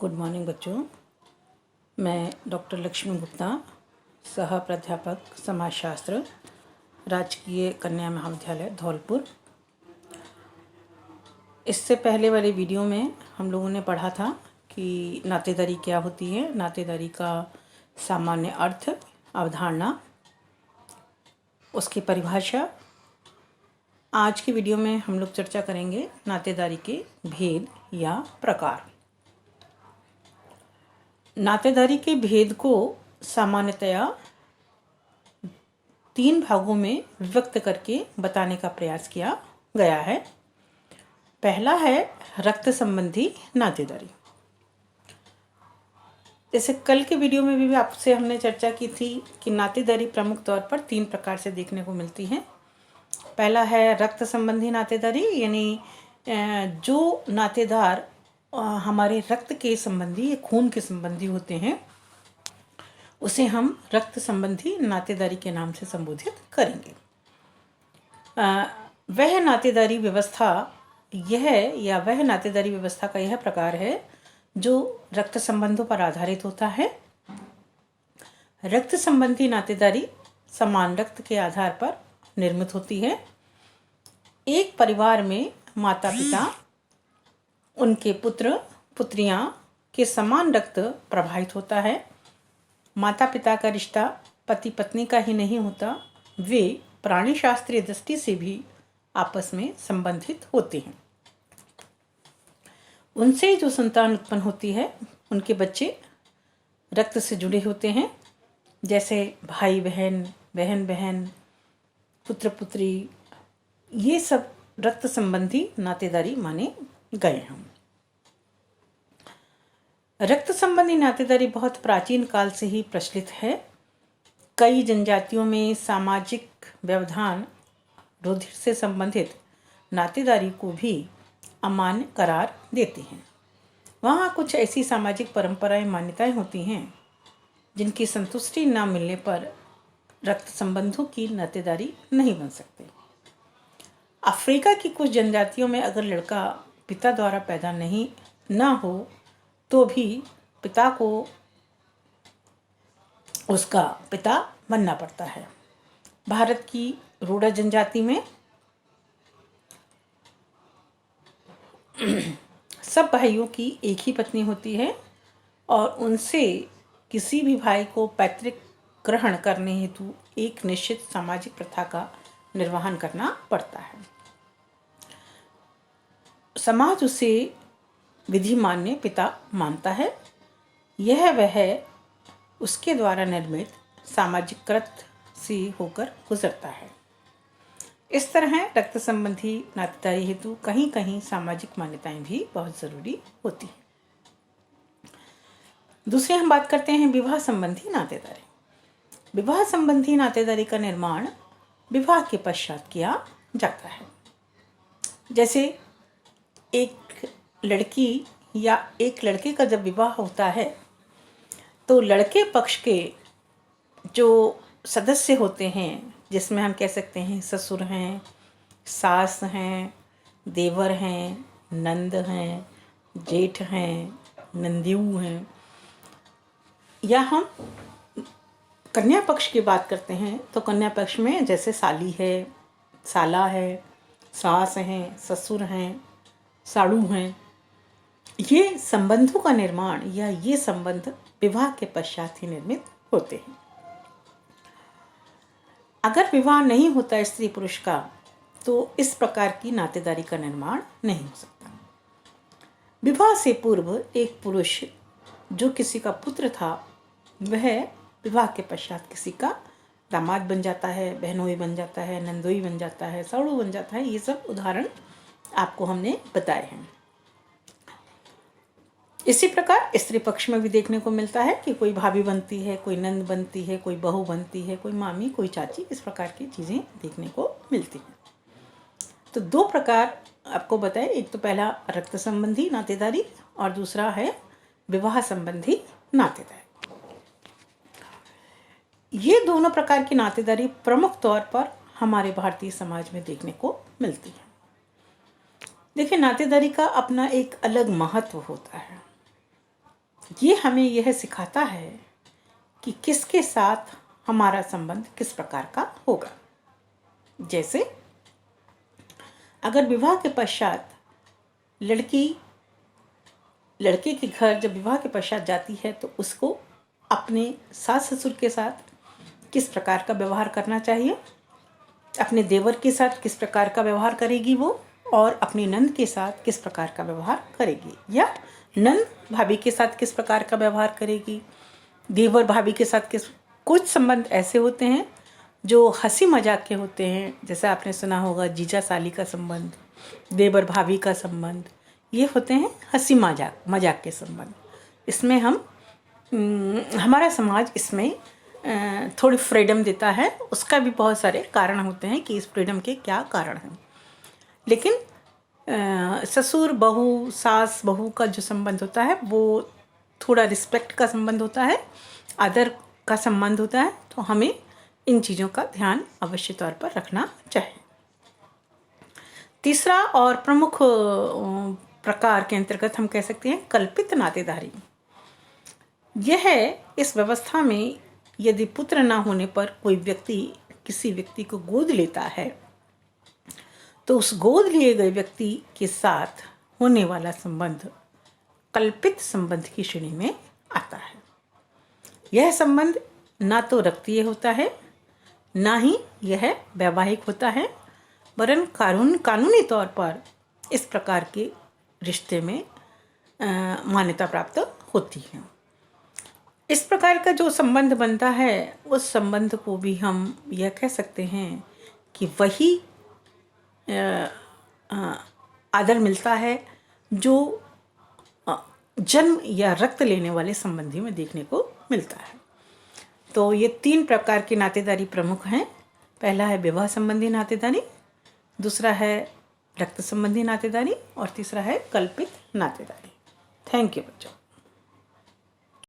Good morning बच्चों। मैं doctor Lakshmi Gupta, सह प्राध्यापक समाजशास्त्र, राजकीय कन्या महाविद्यालय धौलपुर। इससे पहले वाले वीडियो में हम लोगों ने पढ़ा था कि नातेदारी क्या होती है, नातेदारी का सामान्य अर्थ, अवधारणा, उसकी परिभाषा। आज की वीडियो में हम लोग चर्चा करेंगे नातेदारी के भेद या प्रकार। नातेदारी के भेद को सामान्यतया 3 भागों में व्यक्त करके बताने का प्रयास किया गया है। पहला है रक्त संबंधी नातेदारी। जैसे कल के वीडियो में भी आपसे हमने चर्चा की थी कि नातेदारी प्रमुख तौर पर 3 प्रकार से देखने को मिलती है। पहला है रक्त संबंधी नातेदारी, यानी जो नातेदार हमारे रक्त के संबंधी या खून के संबंधी होते हैं उसे हम रक्त संबंधी नातेदारी के नाम से संबोधित करेंगे। वह नातेदारी व्यवस्था का यह प्रकार है जो रक्त संबंधों पर आधारित होता है। रक्त संबंधी नातेदारी समान रक्त के आधार पर निर्मित होती है। एक परिवार में माता पिता, उनके पुत्र पुत्रियां के समान रक्त प्रभावित होता है। माता पिता का रिश्ता पति पत्नी का ही नहीं होता, वे प्राणी शास्त्रीय दृष्टि से भी आपस में संबंधित होते हैं। उनसे जो संतान उत्पन्न होती है, उनके बच्चे रक्त से जुड़े होते हैं, जैसे भाई बहन, बहन बहन, पुत्र पुत्री, ये सब रक्त संबंधी नातेदारी माने गए हैं। रक्त संबंधी नातेदारी बहुत प्राचीन काल से ही प्रचलित है। कई जनजातियों में सामाजिक व्यवधान रुधिर से संबंधित नातेदारी को भी अमान्य करार देते हैं। वहाँ कुछ ऐसी सामाजिक परंपराएं, मान्यताएं होती हैं जिनकी संतुष्टि न मिलने पर रक्त संबंधों की नातेदारी नहीं बन सकते। अफ्रीका की कुछ जनजातियों में अगर लड़का पिता द्वारा पैदा ना हो तो भी पिता को उसका पिता बनना पड़ता है। भारत की रूड़ा जनजाति में सब भाइयों की एक ही पत्नी होती है और उनसे किसी भी भाई को पैतृक ग्रहण करने हेतु एक निश्चित सामाजिक प्रथा का निर्वहन करना पड़ता है। समाज उसे विधि मान्य पिता मानता है। यह वह उसके द्वारा निर्मित सामाजिक कृत से होकर गुजरता है। इस तरह रक्त संबंधी नातेदारी हेतु कहीं कहीं सामाजिक मान्यताएं भी बहुत जरूरी होती हैं। दूसरी हम बात करते हैं विवाह संबंधी नातेदारी। विवाह संबंधी नातेदारी का निर्माण विवाह के पश्चात किया जाता है। जैसे एक लड़की या एक लड़के का जब विवाह होता है तो लड़के पक्ष के जो सदस्य होते हैं, जिसमें हम कह सकते हैं ससुर हैं, सास हैं, देवर हैं, नंद हैं, जेठ हैं, नंदियों हैं, या हम कन्या पक्ष की बात करते हैं तो कन्या पक्ष में जैसे साली है, साला है, सास हैं, ससुर हैं, साड़ू हैं। ये संबंधों का निर्माण या ये संबंध विवाह के पश्चात ही निर्मित होते हैं। अगर विवाह नहीं होता स्त्री पुरुष का तो इस प्रकार की नातेदारी का निर्माण नहीं हो सकता। विवाह से पूर्व एक पुरुष जो किसी का पुत्र था, वह विवाह के पश्चात किसी का दामाद बन जाता है, बहनोई बन जाता है, नंदोई बन जाता है, साड़ू बन जाता है। ये सब उदाहरण आपको हमने बताए हैं। इसी प्रकार स्त्री पक्ष में भी देखने को मिलता है कि कोई भाभी बनती है, कोई नंद बनती है, कोई बहू बनती है, कोई मामी, कोई चाची, इस प्रकार की चीज़ें देखने को मिलती हैं। तो 2 प्रकार आपको बताए, एक तो पहला रक्त संबंधी नातेदारी और दूसरा है विवाह संबंधी नातेदारी। ये दोनों प्रकार की नातेदारी प्रमुख तौर पर हमारे भारतीय समाज में देखने को मिलती है। देखिए, नातेदारी का अपना एक अलग महत्व होता है। ये हमें यह सिखाता है कि किसके साथ हमारा संबंध किस प्रकार का होगा। जैसे अगर विवाह के पश्चात लड़के के घर जब विवाह के पश्चात जाती है तो उसको अपने सास ससुर के साथ किस प्रकार का व्यवहार करना चाहिए, अपने देवर के साथ किस प्रकार का व्यवहार करेगी वो, और अपनी नंद के साथ किस प्रकार का व्यवहार करेगी, या नंद भाभी के साथ किस प्रकार का व्यवहार करेगी, देवर भाभी के साथ किस। कुछ संबंध ऐसे होते हैं जो हंसी मजाक के होते हैं, जैसे आपने सुना होगा जीजा साली का संबंध, देवर भाभी का संबंध, ये होते हैं हंसी मजाक के संबंध। इसमें हमारा समाज इसमें थोड़ी फ्रीडम देता है। उसका भी बहुत सारे कारण होते हैं कि इस फ्रीडम के क्या कारण हैं, लेकिन ससुर बहू सास बहू का जो संबंध होता है वो थोड़ा रिस्पेक्ट का संबंध होता है, आदर का संबंध होता है। तो हमें इन चीज़ों का ध्यान अवश्य तौर पर रखना चाहिए। तीसरा और प्रमुख प्रकार के अंतर्गत हम कह सकते हैं कल्पित नातेदारी। यह इस व्यवस्था में यदि पुत्र ना होने पर कोई व्यक्ति किसी व्यक्ति को गोद लेता है तो उस गोद लिए गए व्यक्ति के साथ होने वाला संबंध कल्पित संबंध की श्रेणी में आता है। यह संबंध ना तो रक्तीय होता है, ना ही यह वैवाहिक होता है, वरन कानूनी तौर पर इस प्रकार के रिश्ते में मान्यता प्राप्त होती है। इस प्रकार का जो संबंध बनता है उस संबंध को भी हम यह कह सकते हैं कि वही आदर मिलता है जो जन्म या रक्त लेने वाले संबंधी में देखने को मिलता है। तो ये 3 प्रकार की नातेदारी प्रमुख हैं। पहला है विवाह संबंधी नातेदारी, दूसरा है रक्त संबंधी नातेदारी, और तीसरा है कल्पित नातेदारी। थैंक यू बच्चों।